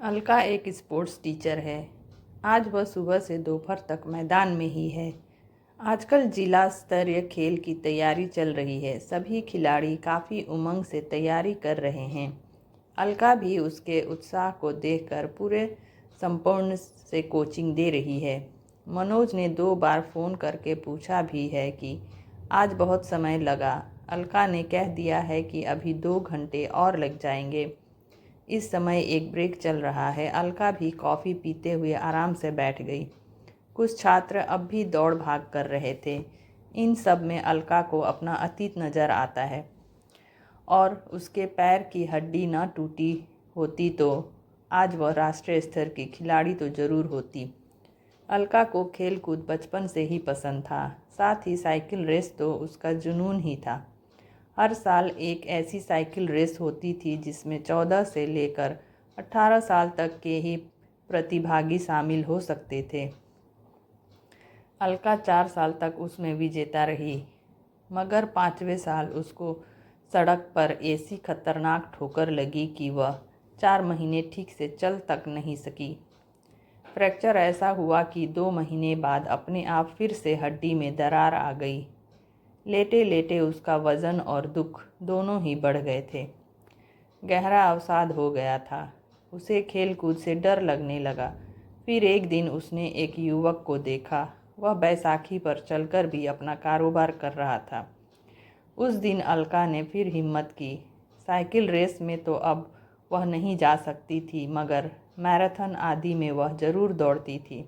अलका एक sports teacher है। आज वह सुबह से दोपहर तक मैदान में ही है। आजकल जिला स्तरीय खेल की तैयारी चल रही है। सभी खिलाड़ी काफ़ी उमंग से तैयारी कर रहे हैं। अलका भी उसके उत्साह को देखकर पूरे संपूर्ण से कोचिंग दे रही है। मनोज ने 2 बार फ़ोन करके पूछा भी है कि आज बहुत समय लगा। अलका ने कह दिया है कि अभी 2 घंटे और लग जाएंगे। इस समय एक ब्रेक चल रहा है। अलका भी कॉफ़ी पीते हुए आराम से बैठ गई। कुछ छात्र अब भी दौड़ भाग कर रहे थे। इन सब में अलका को अपना अतीत नज़र आता है और उसके पैर की हड्डी न टूटी होती तो आज वह राष्ट्रीय स्तर की खिलाड़ी तो ज़रूर होती। अलका को खेल कूद बचपन से ही पसंद था। साथ ही साइकिल रेस तो उसका जुनून ही था। हर साल एक ऐसी साइकिल रेस होती थी जिसमें 14 से लेकर 18 साल तक के ही प्रतिभागी शामिल हो सकते थे। अलका 4 साल तक उसमें विजेता रही, मगर 5वें साल उसको सड़क पर ऐसी खतरनाक ठोकर लगी कि वह 4 महीने ठीक से चल तक नहीं सकी। फ्रैक्चर ऐसा हुआ कि 2 महीने बाद अपने आप फिर से हड्डी में दरार आ गई। लेटे लेटे उसका वज़न और दुख दोनों ही बढ़ गए थे। गहरा अवसाद हो गया था। उसे खेल कूद से डर लगने लगा। फिर एक दिन उसने एक युवक को देखा। वह बैसाखी पर चलकर भी अपना कारोबार कर रहा था। उस दिन अलका ने फिर हिम्मत की। साइकिल रेस में तो अब वह नहीं जा सकती थी, मगर मैराथन आदि में वह ज़रूर दौड़ती थी।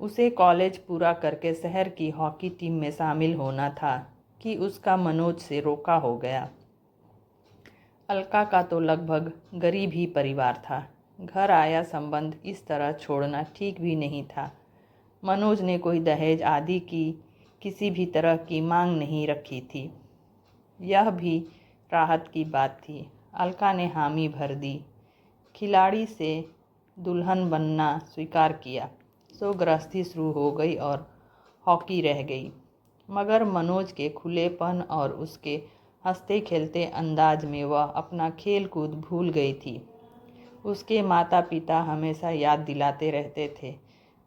उसे कॉलेज पूरा करके शहर की हॉकी टीम में शामिल होना था कि उसका मनोज से रोका हो गया। अलका का तो लगभग गरीब ही परिवार था। घर आया संबंध इस तरह छोड़ना ठीक भी नहीं था। मनोज ने कोई दहेज आदि की किसी भी तरह की मांग नहीं रखी थी। यह भी राहत की बात थी। अलका ने हामी भर दी। खिलाड़ी से दुल्हन बनना स्वीकार किया। सो गृहस्थी शुरू हो गई और हॉकी रह गई। मगर मनोज के खुलेपन और उसके हंसते खेलते अंदाज में वह अपना खेल कूद भूल गई थी। उसके माता पिता हमेशा याद दिलाते रहते थे,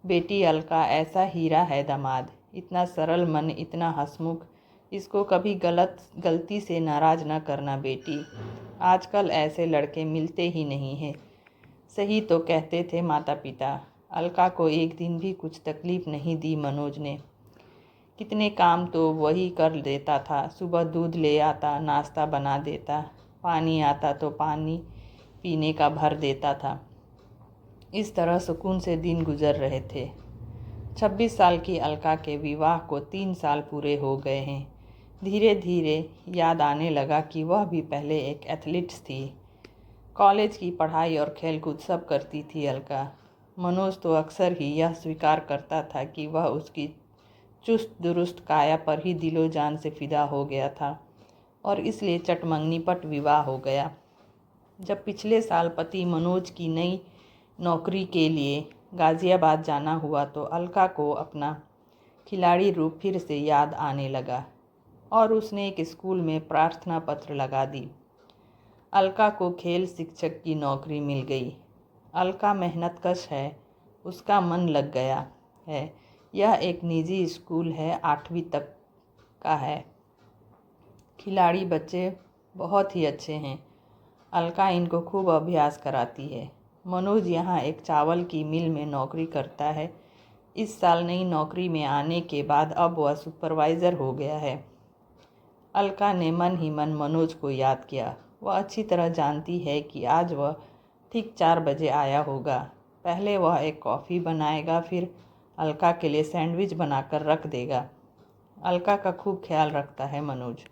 बेटी अलका ऐसा हीरा है दामाद, इतना सरल मन, इतना हंसमुख, इसको कभी गलती से नाराज़ न करना बेटी। आजकल ऐसे लड़के मिलते ही नहीं हैं। सही तो कहते थे माता पिता। अलका को एक दिन भी कुछ तकलीफ़ नहीं दी मनोज ने। कितने काम तो वही कर देता था। सुबह दूध ले आता, नाश्ता बना देता, पानी आता तो पानी पीने का भर देता था। इस तरह सुकून से दिन गुजर रहे थे। 26 साल की अलका के विवाह को 3 साल पूरे हो गए हैं। धीरे धीरे याद आने लगा कि वह भी पहले एक एथलीट्स थी। कॉलेज की पढ़ाई और खेलकूद सब करती थी अलका। मनोज तो अक्सर ही यह स्वीकार करता था कि वह उसकी चुस्त दुरुस्त काया पर ही दिलो जान से फिदा हो गया था और इसलिए चटमंगनी पट विवाह हो गया। जब पिछले साल पति मनोज की नई नौकरी के लिए गाज़ियाबाद जाना हुआ तो अलका को अपना खिलाड़ी रूप फिर से याद आने लगा और उसने एक स्कूल में प्रार्थना पत्र लगा दी। अलका को खेल शिक्षक की नौकरी मिल गई। अलका मेहनतकश है, उसका मन लग गया है। यह एक निजी स्कूल है, 8वीं तक का है। खिलाड़ी बच्चे बहुत ही अच्छे हैं। अलका इनको खूब अभ्यास कराती है। मनोज यहाँ एक चावल की मिल में नौकरी करता है। इस साल नई नौकरी में आने के बाद अब वह सुपरवाइज़र हो गया है। अलका ने मन ही मन मनोज को याद किया। वह अच्छी तरह जानती है कि आज वह ठीक 4 बजे आया होगा। पहले वह एक कॉफ़ी बनाएगा, फिर अलका के लिए सैंडविच बनाकर रख देगा। अलका का खूब ख्याल रखता है मनोज।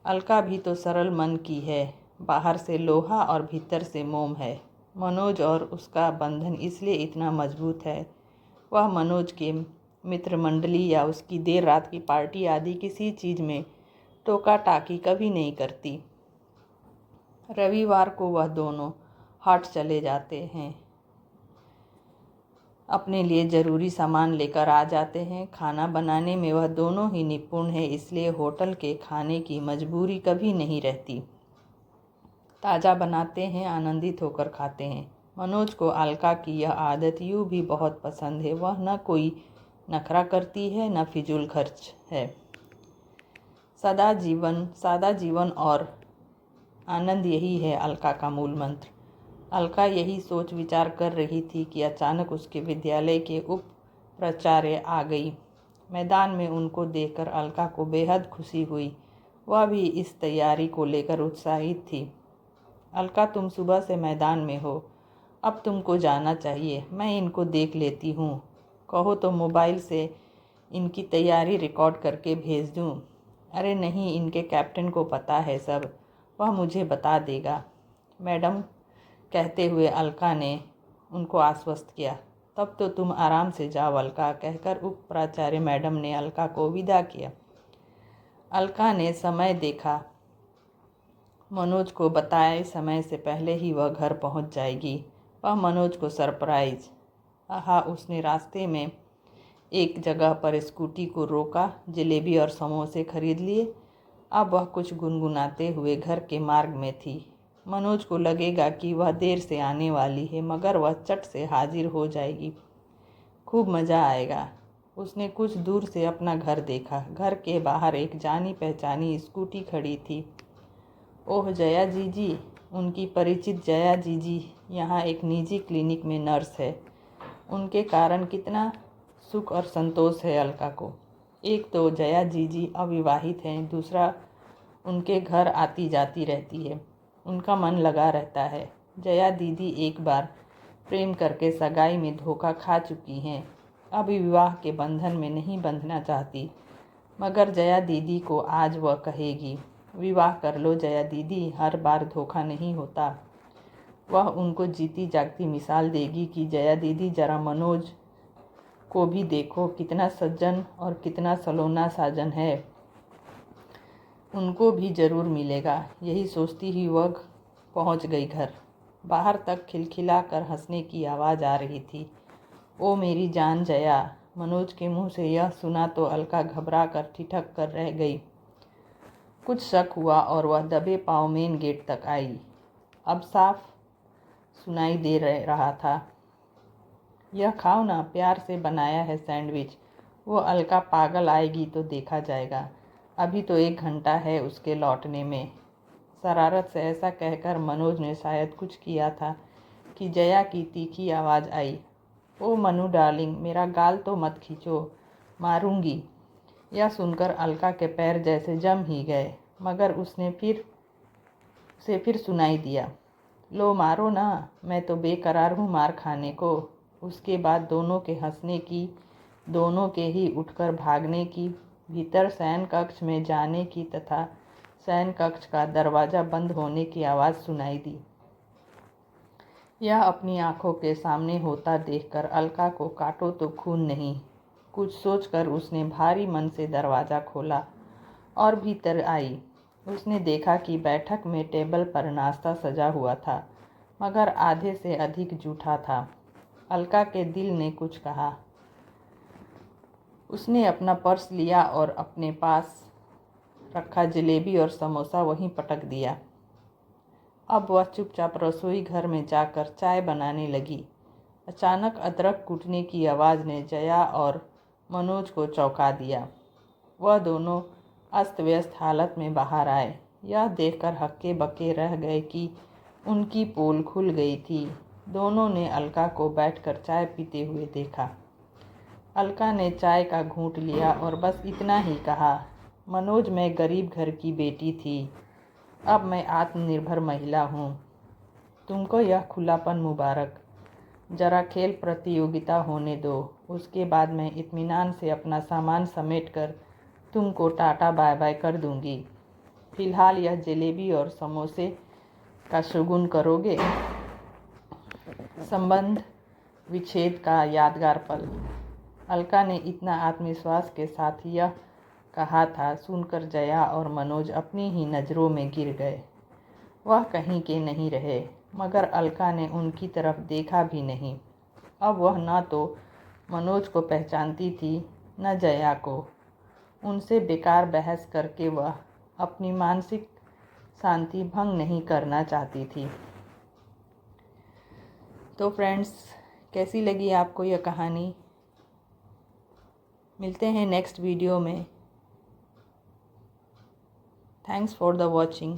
अलका भी तो सरल मन की है, बाहर से लोहा और भीतर से मोम है। मनोज और उसका बंधन इसलिए इतना मजबूत है। वह मनोज के मित्र मंडली या उसकी देर रात की पार्टी आदि किसी चीज़ में टोका टाकी कभी नहीं करती। रविवार को वह दोनों हाट चले जाते हैं, अपने लिए ज़रूरी सामान लेकर आ जाते हैं। खाना बनाने में वह दोनों ही निपुण हैं, इसलिए होटल के खाने की मजबूरी कभी नहीं रहती। ताज़ा बनाते हैं, आनंदित होकर खाते हैं। मनोज को अलका की यह आदत यूँ भी बहुत पसंद है। वह न कोई नखरा करती है न फिजूल खर्च है। सादा जीवन और आनंद यही है अलका का मूल मंत्र। अलका यही सोच विचार कर रही थी कि अचानक उसके विद्यालय के उप प्राचार्य आ गई। मैदान में उनको देखकर अलका को बेहद खुशी हुई। वह भी इस तैयारी को लेकर उत्साहित थी। अलका, तुम सुबह से मैदान में हो, अब तुमको जाना चाहिए। मैं इनको देख लेती हूँ। कहो तो मोबाइल से इनकी तैयारी रिकॉर्ड करके भेज दूँ। अरे नहीं, इनके कैप्टन को पता है सब, वह मुझे बता देगा। मैडम, कहते हुए अलका ने उनको आश्वस्त किया। तब तो तुम आराम से जाओ अलका, कहकर उप प्राचार्य मैडम ने अलका को विदा किया। अलका ने समय देखा। मनोज को बताए समय से पहले ही वह घर पहुंच जाएगी। वह मनोज को सरप्राइज। उसने रास्ते में एक जगह पर स्कूटी को रोका, जलेबी और समोसे खरीद लिए। अब वह कुछ गुनगुनाते हुए घर के मार्ग में थी। मनोज को लगेगा कि वह देर से आने वाली है, मगर वह चट से हाजिर हो जाएगी। खूब मज़ा आएगा। उसने कुछ दूर से अपना घर देखा। घर के बाहर एक जानी पहचानी स्कूटी खड़ी थी। ओह, जया जीजी, उनकी परिचित जया जीजी यहाँ एक निजी क्लिनिक में नर्स है। उनके कारण कितना सुख और संतोष है अलका को। एक तो जया जीजी अविवाहित हैं, दूसरा उनके घर आती जाती रहती है। उनका मन लगा रहता है। जया दीदी एक बार प्रेम करके सगाई में धोखा खा चुकी हैं। अब विवाह के बंधन में नहीं बंधना चाहती, मगर जया दीदी को आज वह कहेगी, विवाह कर लो जया दीदी, हर बार धोखा नहीं होता। वह उनको जीती जागती मिसाल देगी कि जया दीदी, जरा मनोज को भी देखो, कितना सज्जन और कितना सलोना साजन है, उनको भी जरूर मिलेगा। यही सोचती ही वह पहुंच गई घर। बाहर तक खिलखिला कर हंसने की आवाज़ आ रही थी। ओ मेरी जान जया। मनोज के मुंह से यह सुना तो अलका घबरा कर ठिठक कर रह गई। कुछ शक हुआ और वह दबे पांव मेन गेट तक आई। अब साफ सुनाई दे रहा था, यह खाओ ना, प्यार से बनाया है सैंडविच। वो अलका पागल आएगी तो देखा जाएगा, अभी तो 1 घंटा है उसके लौटने में। शरारत से ऐसा कहकर मनोज ने शायद कुछ किया था कि जया की तीखी आवाज़ आई, ओ मनु डार्लिंग, मेरा गाल तो मत खींचो, मारूंगी। यह सुनकर अलका के पैर जैसे जम ही गए, मगर उसे फिर सुनाई दिया, लो मारो ना, मैं तो बेकरार हूँ मार खाने को। उसके बाद दोनों के हंसने की, दोनों के ही उठकर भागने की, भीतर शयन कक्ष में जाने की तथा शयन कक्ष का दरवाज़ा बंद होने की आवाज़ सुनाई दी। यह अपनी आंखों के सामने होता देखकर अलका को काटो तो खून नहीं। कुछ सोचकर उसने भारी मन से दरवाज़ा खोला और भीतर आई। उसने देखा कि बैठक में टेबल पर नाश्ता सजा हुआ था, मगर आधे से अधिक जूठा था। अलका के दिल ने कुछ कहा। उसने अपना पर्स लिया और अपने पास रखा जलेबी और समोसा वहीं पटक दिया। अब वह चुपचाप रसोई घर में जाकर चाय बनाने लगी। अचानक अदरक कूटने की आवाज़ ने जया और मनोज को चौंका दिया। वह दोनों अस्त व्यस्त हालत में बाहर आए। यह देखकर हक्के बक्के रह गए कि उनकी पोल खुल गई थी। दोनों ने अलका को बैठकर चाय पीते हुए देखा। अलका ने चाय का घूंट लिया और बस इतना ही कहा, मनोज, मैं गरीब घर की बेटी थी, अब मैं आत्मनिर्भर महिला हूँ। तुमको यह खुलापन मुबारक। जरा खेल प्रतियोगिता होने दो, उसके बाद मैं इत्मीनान से अपना सामान समेट कर तुमको टाटा बाय बाय कर दूंगी। फिलहाल यह जलेबी और समोसे का शगुन करोगे। संबंध विच्छेद का यादगार पल। अलका ने इतना आत्मविश्वास के साथ यह कहा था, सुनकर जया और मनोज अपनी ही नज़रों में गिर गए। वह कहीं के नहीं रहे, मगर अलका ने उनकी तरफ देखा भी नहीं। अब वह न तो मनोज को पहचानती थी न जया को। उनसे बेकार बहस करके वह अपनी मानसिक शांति भंग नहीं करना चाहती थी। तो फ्रेंड्स, कैसी लगी आपको यह कहानी? मिलते हैं नेक्स्ट वीडियो में। Thanks for the watching.